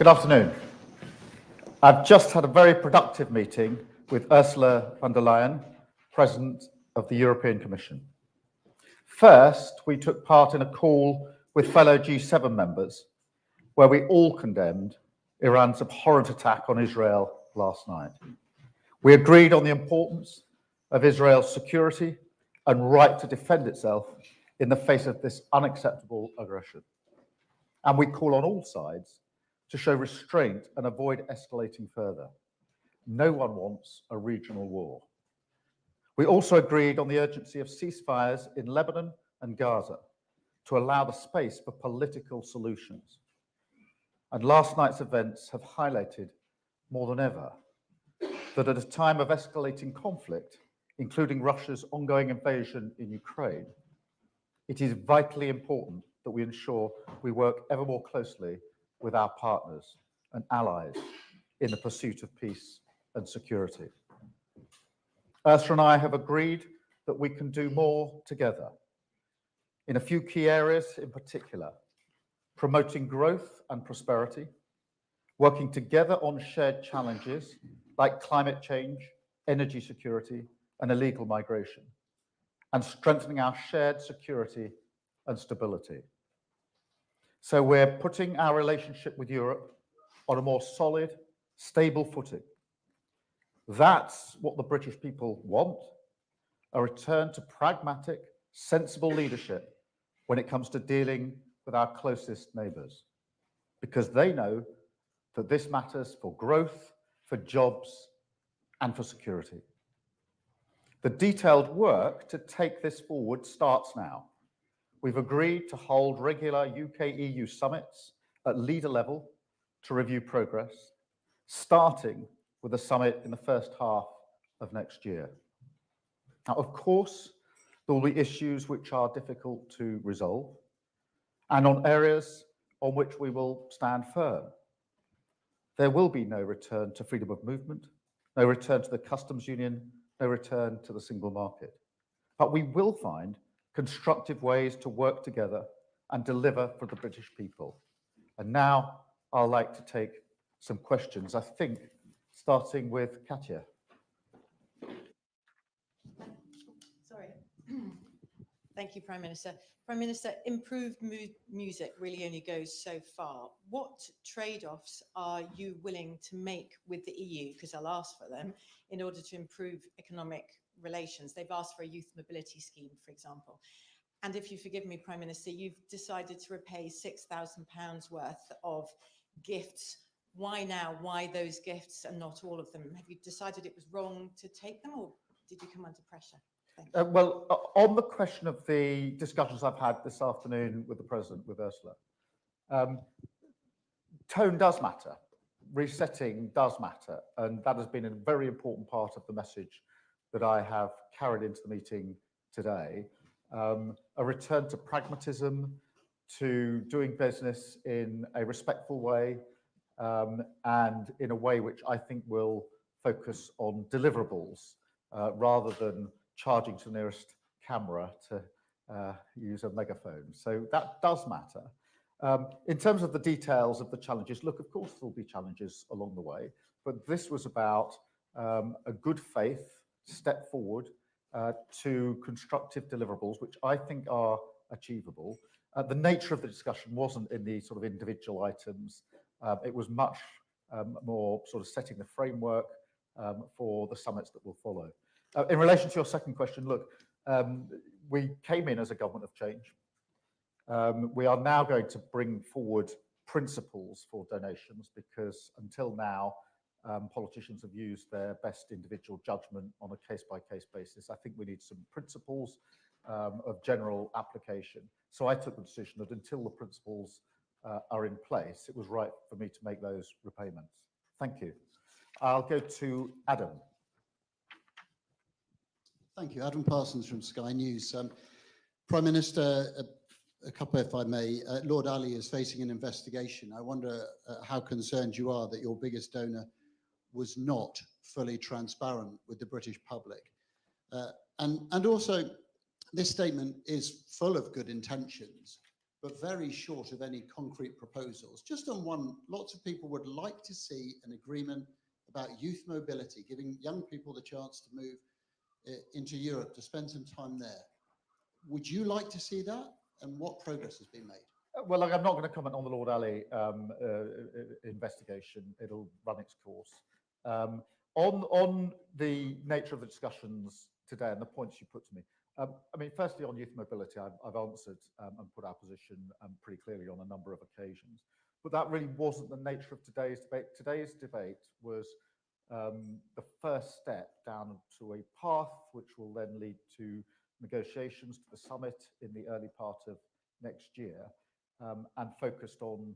Good afternoon. I've just had a very productive meeting with Ursula von der Leyen, President of the European Commission. First, we took part in a call with fellow G7 members, where we all condemned Iran's abhorrent attack on Israel last night. We agreed on the importance of Israel's security and right to defend itself in the face of this unacceptable aggression. And we call on all sides to show restraint and avoid escalating further. No one wants a regional war. We also agreed on the urgency of ceasefires in Lebanon and Gaza to allow the space for political solutions. And last night's events have highlighted more than ever that at a time of escalating conflict, including Russia's ongoing invasion in Ukraine, it is vitally important that we ensure we work ever more closely with our partners and allies in the pursuit of peace and security. Ursula and I have agreed that we can do more together in a few key areas in particular: promoting growth and prosperity, working together on shared challenges like climate change, energy security, and illegal migration, and strengthening our shared security and stability. So we're putting our relationship with Europe on a more solid, stable footing. That's what the British people want: a return to pragmatic, sensible leadership when it comes to dealing with our closest neighbours, because they know that this matters for growth, for jobs, and for security. The detailed work to take this forward starts now. We've agreed to hold regular UK-EU summits at leader level to review progress, starting with a summit in the first half of next year. Now, of course, there will be issues which are difficult to resolve, and on areas on which we will stand firm. There will be no return to freedom of movement, no return to the customs union, no return to the single market. But we will find constructive ways to work together and deliver for the British people. And now I'd like to take some questions, I think, starting with Katya. Sorry. Thank you, Prime Minister. Prime Minister, improved music really only goes so far. What trade-offs are you willing to make with the EU, because I'll ask for them, in order to improve economic relations? They've asked for a youth mobility scheme, for example. And if you forgive me, Prime Minister, you've decided to repay £6,000 worth of gifts. Why now? Why those gifts and not all of them? Have you decided it was wrong to take them, or did you come under pressure? Well, on the question of the discussions I've had this afternoon with the President, with Ursula, tone does matter. Resetting does matter. And that has been a very important part of the message that I have carried into the meeting today. A return to pragmatism, to doing business in a respectful way, and in a way which I think will focus on deliverables rather than charging to the nearest camera to use a megaphone. So that does matter. In terms of the details of the challenges, look, of course, there'll be challenges along the way, but this was about a good faith step forward to constructive deliverables, which I think are achievable. The nature of the discussion wasn't in the sort of individual items. It was much more sort of setting the framework for the summits that will follow. In relation to your second question, look, we came in as a government of change. We are now going to bring forward principles for donations, because until now, politicians have used their best individual judgment on a case-by-case basis. I think we need some principles of general application. So I took the decision that until the principles are in place, it was right for me to make those repayments. Thank you. I'll go to Adam. Thank you. Adam Parsons from Sky News. Prime Minister, a couple, if I may. Lord Ali is facing an investigation. I wonder how concerned you are that your biggest donor was not fully transparent with the British public. And also, this statement is full of good intentions, but very short of any concrete proposals. Just on one, lots of people would like to see an agreement about youth mobility, giving young people the chance to move into Europe, to spend some time there. Would you like to see that? And what progress has been made? Well, look, I'm not going to comment on the Lord Ali investigation. It'll run its course. On the nature of the discussions today and the points you put to me, I mean, firstly, on youth mobility, I've answered and put our position pretty clearly on a number of occasions. But that really wasn't the nature of today's debate. Today's debate was the first step down to a path which will then lead to negotiations to the summit in the early part of next year, and focused on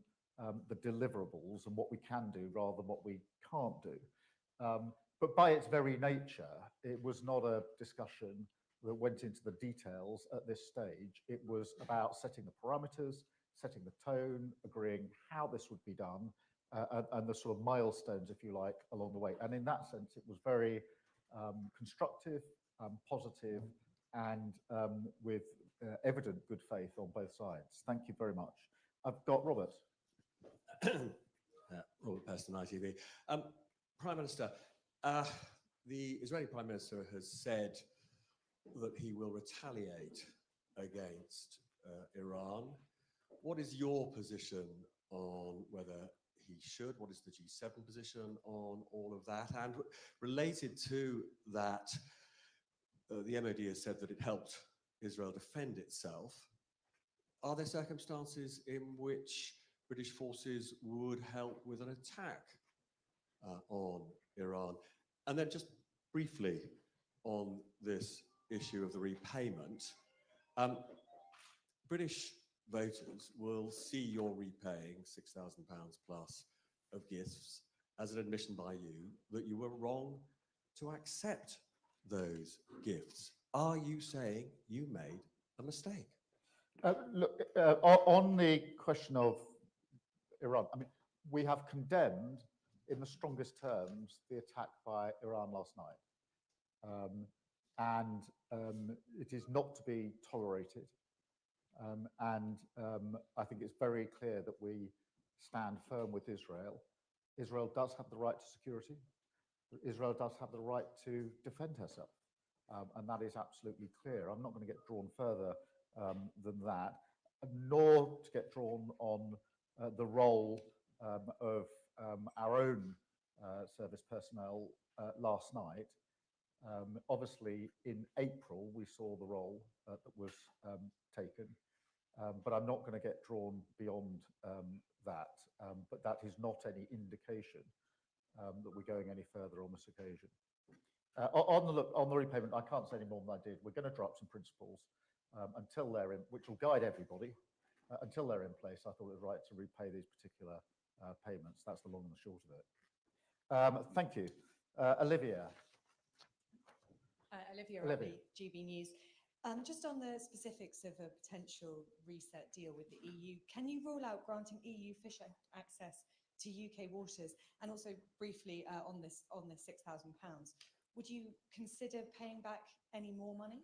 the deliverables and what we can do rather than what we can't do. But by its very nature, it was not a discussion that went into the details at this stage. It was about setting the parameters, setting the tone, agreeing how this would be done, and the sort of milestones, if you like, along the way. And in that sense, it was very constructive, positive, and with evident good faith on both sides. Thank you very much. I've got Robert. Robert Preston, ITV. Prime Minister, the Israeli Prime Minister has said that he will retaliate against Iran. What is your position on whether he should? What is the G7 position on all of that? And related to that, the MOD has said that it helped Israel defend itself. Are there circumstances in which British forces would help with an attack on Iran? And then just briefly on this issue of the repayment, British voters will see you're repaying £6,000 plus of gifts as an admission by you that you were wrong to accept those gifts. Are you saying you made a mistake? Look, on the question of Iran, I mean, we have condemned in the strongest terms the attack by Iran last night. And it is not to be tolerated. I think it's very clear that we stand firm with Israel. Israel does have the right to security. Israel does have the right to defend herself. And that is absolutely clear. I'm not going to get drawn further than that, nor to get drawn on the role of our own service personnel last night. Obviously, in April, we saw the role that was taken, but I'm not going to get drawn beyond that. But that is not any indication that we're going any further on this occasion. On the repayment, I can't say any more than I did. We're going to draw up some principles until they're in, which will guide everybody. Until they're in place, I thought it was right to repay these particular payments. That's the long and the short of it. Thank you. Olivia. Olivia Raby, GB News. Just on the specifics of a potential reset deal with the EU, can you rule out granting EU fish access to UK waters? And also briefly on this £6,000, would you consider paying back any more money?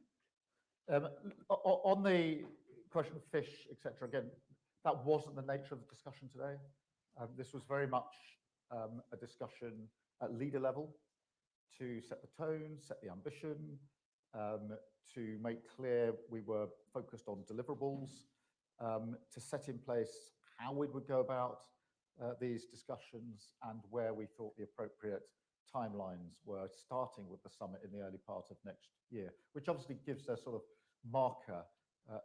On the question of fish, etc., again, that wasn't the nature of the discussion today. This was very much a discussion at leader level to set the tone, set the ambition, to make clear we were focused on deliverables, to set in place how we would go about these discussions and where we thought the appropriate timelines were, starting with the summit in the early part of next year, which obviously gives a sort of marker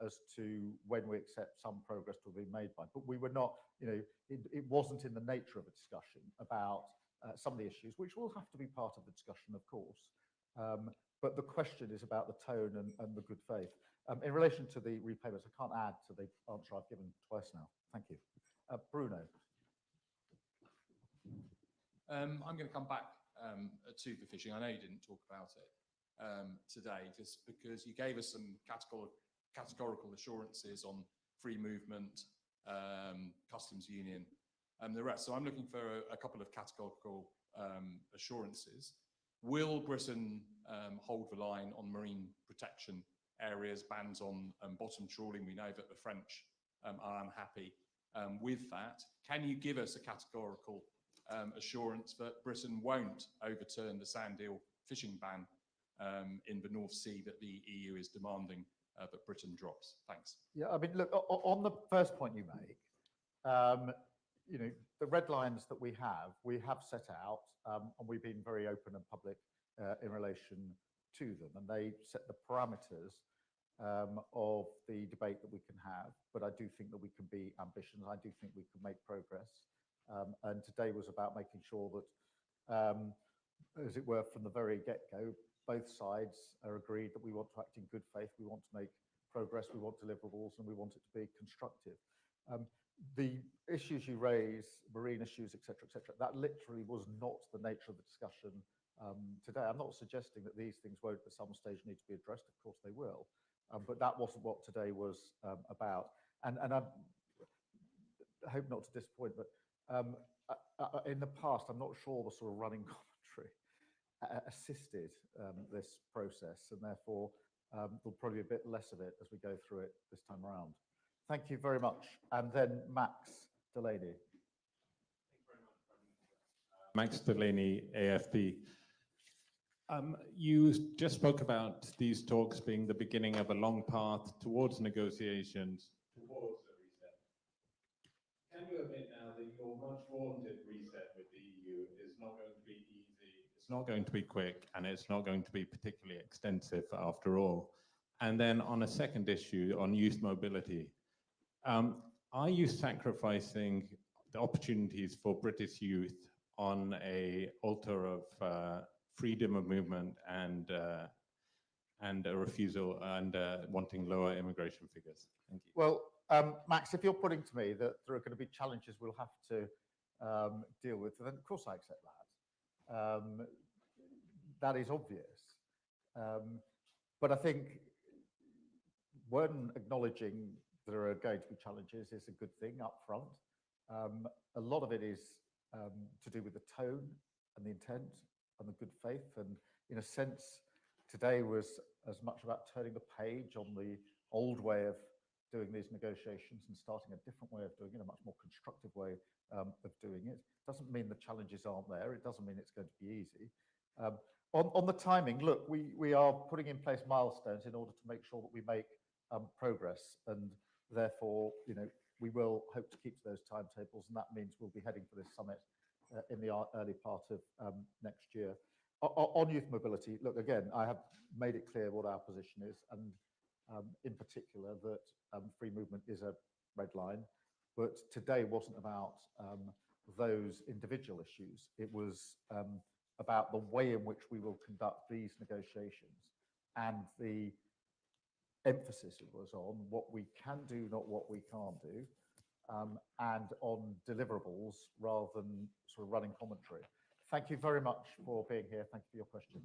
as to when we accept some progress to be made by. But we were not, it wasn't in the nature of a discussion about some of the issues, which will have to be part of the discussion, of course. But the question is about the tone and the good faith. In relation to the repayments, I can't add to the answer I've given twice now. Thank you. Bruno. I'm going to come back to the fishing. I know you didn't talk about it today, just because you gave us some categorical assurances on free movement, customs union, and the rest. So I'm looking for a couple of categorical assurances. Will Britain hold the line on marine protection areas, bans on bottom trawling? We know that the French and I'm happy with that. Can you give us a categorical assurance that Britain won't overturn the sand eel fishing ban in the North Sea that the EU is demanding that Britain drops? Thanks. Yeah, I mean, look, on the first point you make, you know, the red lines that we have set out, and we've been very open and public in relation to them, and they set the parameters of the debate that we can have. But I do think that we can be ambitious. I do think we can make progress. And today was about making sure that, as it were, from the very get-go, both sides are agreed that we want to act in good faith, we want to make progress, we want deliverables, and we want it to be constructive. The issues you raise, marine issues, etc., that literally was not the nature of the discussion today. I'm not suggesting that these things won't at some stage need to be addressed. Of course they will. But that wasn't what today was about. And I hope not to disappoint, but in the past, I'm not sure the sort of running commentary assisted this process, and therefore there'll probably be a bit less of it as we go through it this time around. Thank you very much. And then Max Delaney. Max Delaney, AFP. You just spoke about these talks being the beginning of a long path towards negotiations, towards a reset. Can you admit now that your much vaunted reset with the EU is not going to be easy, it's not going to be quick, and it's not going to be particularly extensive after all? And then on a second issue, on youth mobility, are you sacrificing the opportunities for British youth on an altar of freedom of movement and a refusal and wanting lower immigration figures? Thank you. Well, Max, if you're putting to me that there are going to be challenges we'll have to deal with, then of course I accept that. That is obvious. But I think when acknowledging there are going to be challenges is a good thing up front. A lot of it is to do with the tone and the intent and the good faith. And in a sense, today was as much about turning the page on the old way of doing these negotiations and starting a different way of doing it, a much more constructive way of doing it. Doesn't mean the challenges aren't there. It doesn't mean it's going to be easy. On the timing, look, we are putting in place milestones in order to make sure that we make progress, and therefore, you know, we will hope to keep to those timetables, and that means we'll be heading for this summit in the early part of next year. On youth mobility, look, again, I have made it clear what our position is, and in particular that free movement is a red line. But today wasn't about those individual issues. It was about the way in which we will conduct these negotiations, and the emphasis it was on what we can do, not what we can't do, and on deliverables rather than sort of running commentary. Thank you very much for being here. Thank you for your questions.